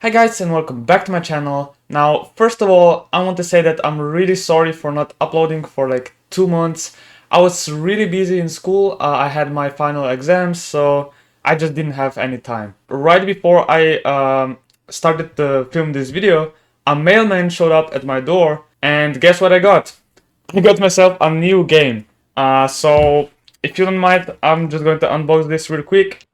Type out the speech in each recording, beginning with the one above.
Hi guys and welcome back to my channel. Now, first of all, I want to say that I'm really sorry for not uploading for like 2 months. I was really busy in school, I had my final exams, so I just didn't have any time. Right before I started to film this video, a mailman showed up at my door and guess what I got? I got myself a new game. So if you don't mind, I'm just going to unbox this real quick.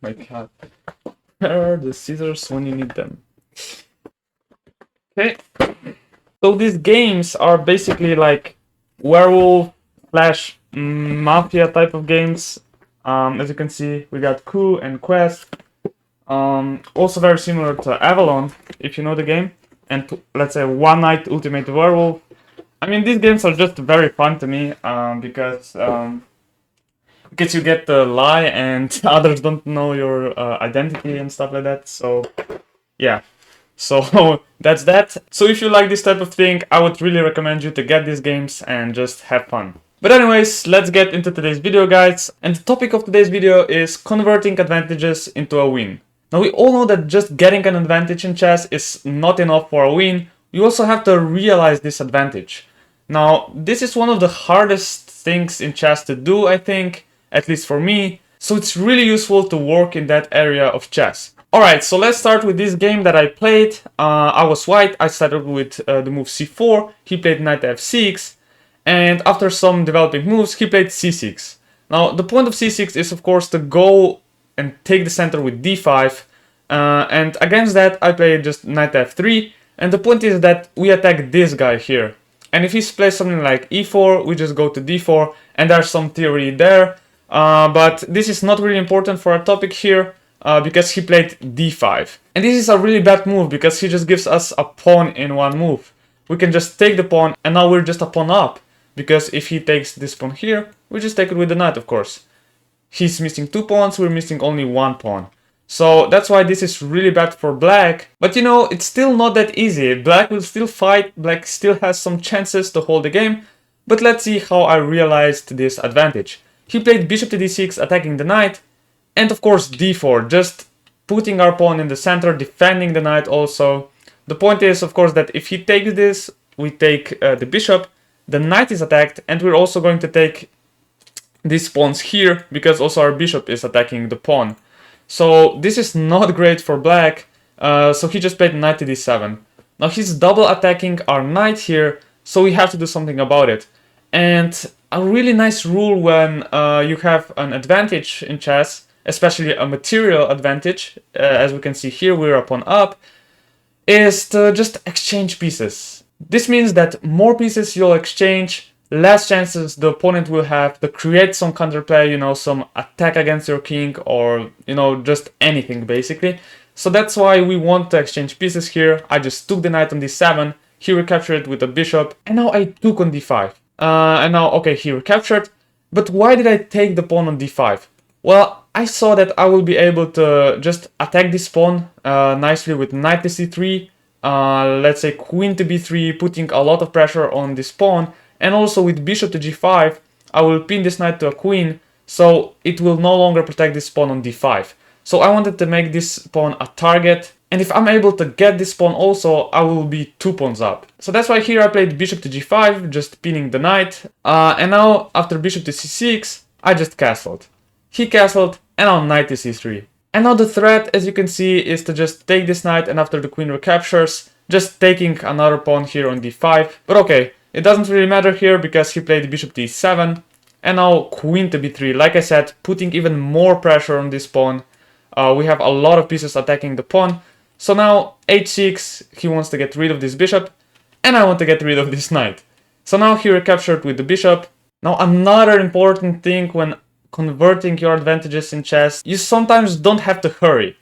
My god. Where are the scissors when you need them? Okay. So these games are basically like werewolf slash mafia type of games. As you can see, we got Coup and Quest. Also very similar to Avalon, if you know the game. And let's say One Night Ultimate Werewolf. I mean, these games are just very fun to me because you get to lie and others don't know your identity and stuff like that. So yeah, so that's that. So if you like this type of thing, I would really recommend you to get these games and just have fun. But anyways, let's get into today's video, guys. And the topic of today's video is converting advantages into a win. Now we all know that just getting an advantage in chess is not enough for a win. You also have to realize this advantage. Now this is one of the hardest things in chess to do, I think, at least for me. So it's really useful to work in that area of chess. Alright, so let's start with this game that I played. I was white, I started with the move c4, he played knight f6, and after some developing moves, he played c6. Now, the point of c6 is of course to go and take the center with d5, and against that I played just knight f3, and the point is that we attack this guy here. And if he plays something like e4, we just go to d4, and there's some theory there, but this is not really important for our topic here. Because he played d5. And this is a really bad move because he just gives us a pawn in one move. We can just take the pawn and now we're just a pawn up. Because if he takes this pawn here, we just take it with the knight, of course. He's missing 2 pawns, we're missing only 1 pawn. So that's why this is really bad for black. But you know, it's still not that easy. Black will still fight, black still has some chances to hold the game. But let's see how I realized this advantage. He played bishop to d6 attacking the knight. And of course d4, just putting our pawn in the center, defending the knight also. The point is, of course, that if he takes this, we take the bishop, the knight is attacked, and we're also going to take these pawns here, because also our bishop is attacking the pawn. So this is not great for black, so he just played knight to d7. Now he's double attacking our knight here, so we have to do something about it. And a really nice rule when you have an advantage in chess, especially a material advantage, as we can see here, we're a pawn up, is to just exchange pieces. This means that more pieces you'll exchange, less chances the opponent will have to create some counterplay, you know, some attack against your king, or, you know, just anything basically. So that's why we want to exchange pieces here. I just took the knight on d7, he recaptured it with the bishop, and now I took on d5. And now, okay, he recaptured, but why did I take the pawn on d5? Well, I saw that I will be able to just attack this pawn nicely with knight to c3, let's say queen to b3, putting a lot of pressure on this pawn, and also with bishop to g5, I will pin this knight to a queen, so it will no longer protect this pawn on d5. So I wanted to make this pawn a target, and if I'm able to get this pawn also, I will be 2 pawns up. So that's why here I played bishop to g5, just pinning the knight, and now after bishop to c6, I just castled. He castled, and now knight to c3. And now the threat, as you can see, is to just take this knight, and after the queen recaptures, just taking another pawn here on d5. But okay, it doesn't really matter here because he played bishop to e7, and now queen to b3. Like I said, putting even more pressure on this pawn. We have a lot of pieces attacking the pawn. So now h6, he wants to get rid of this bishop, and I want to get rid of this knight. So now he recaptured with the bishop. Now another important thing when converting your advantages in chess, you sometimes don't have to hurry.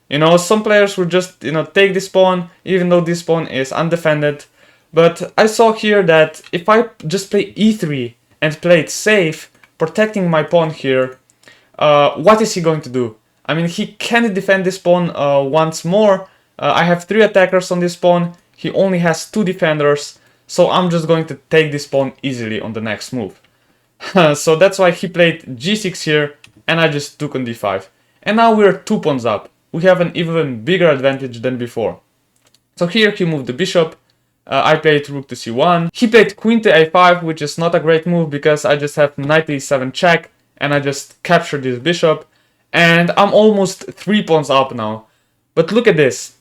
You know, some players will just, you know, take this pawn, even though this pawn is undefended. But I saw here that if I just play e3 and play it safe, protecting my pawn here, what is he going to do? I mean, he can't defend this pawn once more. I have 3 attackers on this pawn, he only has 2 defenders. so I'm just going to take this pawn easily on the next move. So that's why he played g6 here, and I just took on d5. And now we're 2 pawns up. We have an even bigger advantage than before. So here he moved the bishop. I played rook to c1. He played queen to a5, which is not a great move because I just have knight to e7 check, and I just captured this bishop. And I'm almost 3 pawns up now. But look at this.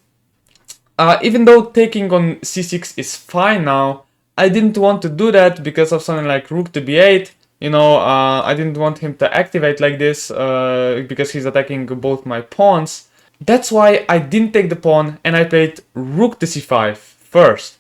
Even though taking on c6 is fine now, I didn't want to do that because of something like rook to b8. You know, I didn't want him to activate like this because he's attacking both my pawns. That's why I didn't take the pawn and I played rook to c5 first,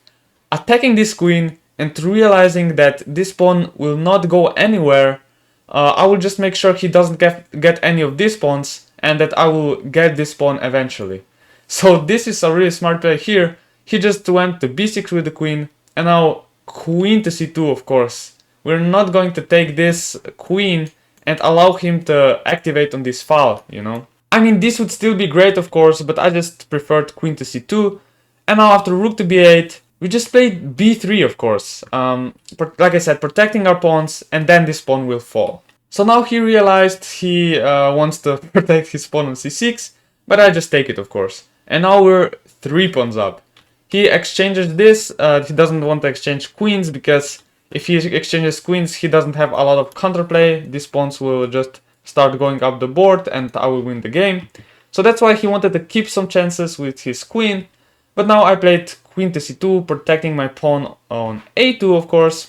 attacking this queen and realizing that this pawn will not go anywhere. I will just make sure he doesn't get any of these pawns and that I will get this pawn eventually. So this is a really smart play here. He just went to b6 with the queen, and now queen to c2, of course. We're not going to take this queen and allow him to activate on this file, you know. I mean, this would still be great, of course, but I just preferred queen to c2. And now after rook to b8, we just played b3, of course. Like I said, protecting our pawns, and then this pawn will fall. So now he realized he wants to protect his pawn on c6, but I just take it, of course. And now we're 3 pawns up. He exchanges this. He doesn't want to exchange queens because if he exchanges queens, he doesn't have a lot of counterplay. These pawns will just start going up the board and I will win the game. So that's why he wanted to keep some chances with his queen. But now I played queen to c2, protecting my pawn on a2, of course.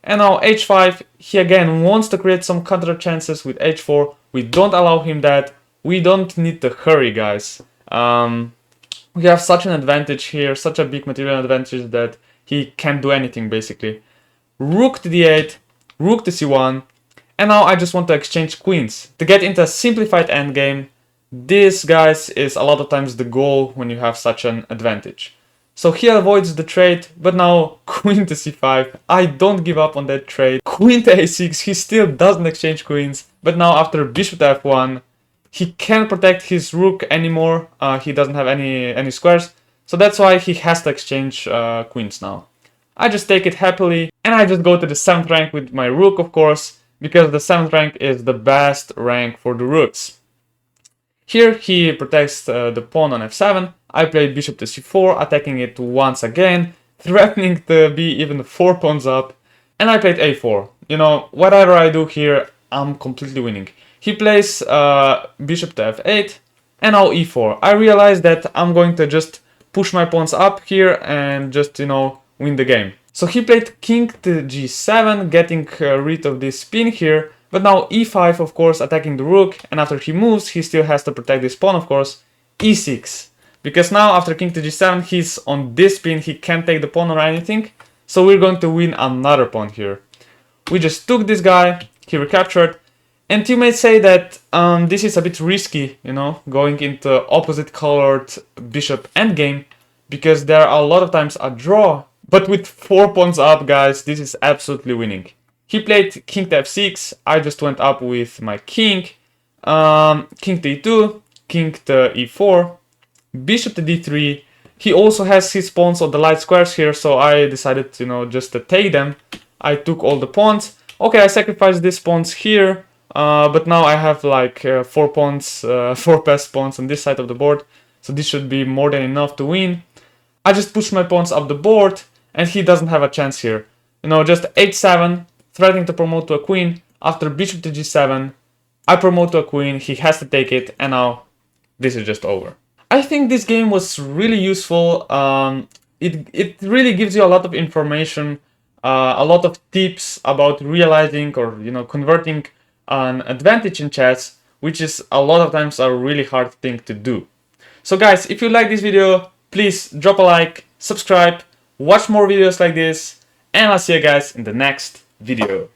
And now h5, he again wants to create some counter chances with h4. We don't allow him that. We don't need to hurry, guys. We have such an advantage here, such a big material advantage that he can't do anything basically. Rook to d8, rook to c1, and now I just want to exchange queens. To get into a simplified endgame, this, guys, is a lot of times the goal when you have such an advantage. So he avoids the trade, but now queen to c5, I don't give up on that trade. Queen to a6, he still doesn't exchange queens, but now after bishop to f1, he can't protect his rook anymore. He doesn't have any squares, so that's why he has to exchange queens now. I just take it happily, and I just go to the 7th rank with my rook, of course, because the 7th rank is the best rank for the rooks. Here he protects the pawn on f7. I play bishop to c4, attacking it once again, threatening to be even 4 pawns up, and I played a4. You know, whatever I do here, I'm completely winning. He plays bishop to f8, and now e4. I realize that I'm going to just push my pawns up here and just, you know, win the game. So he played king to g7, getting rid of this spin here, but now e5, of course, attacking the rook, and after he moves, he still has to protect this pawn, of course, e6. Because now, after king to g7, he's on this spin, he can't take the pawn or anything, so we're going to win another pawn here. We just took this guy, he recaptured, and you may say that this is a bit risky, you know, going into opposite colored bishop endgame, because there are a lot of times a draw. But with 4 pawns up, guys, this is absolutely winning. He played king to f6, I just went up with my king, king to e2, king to e4, bishop to d3. He also has his pawns on the light squares here, so I decided, you know, just to take them. I took all the pawns. Okay, I sacrificed these pawns here. But now I have like 4 pawns, 4 passed pawns on this side of the board, so this should be more than enough to win. I just push my pawns up the board, and he doesn't have a chance here. You know, just h7, threatening to promote to a queen. After bishop to g7, I promote to a queen, he has to take it, and now this is just over. I think this game was really useful. It really gives you a lot of information, a lot of tips about realizing or, you know, converting an advantage in chess, which is a lot of times a really hard thing to do. So guys, if you like this video, please drop a like, subscribe, watch more videos like this, and I'll see you guys in the next video.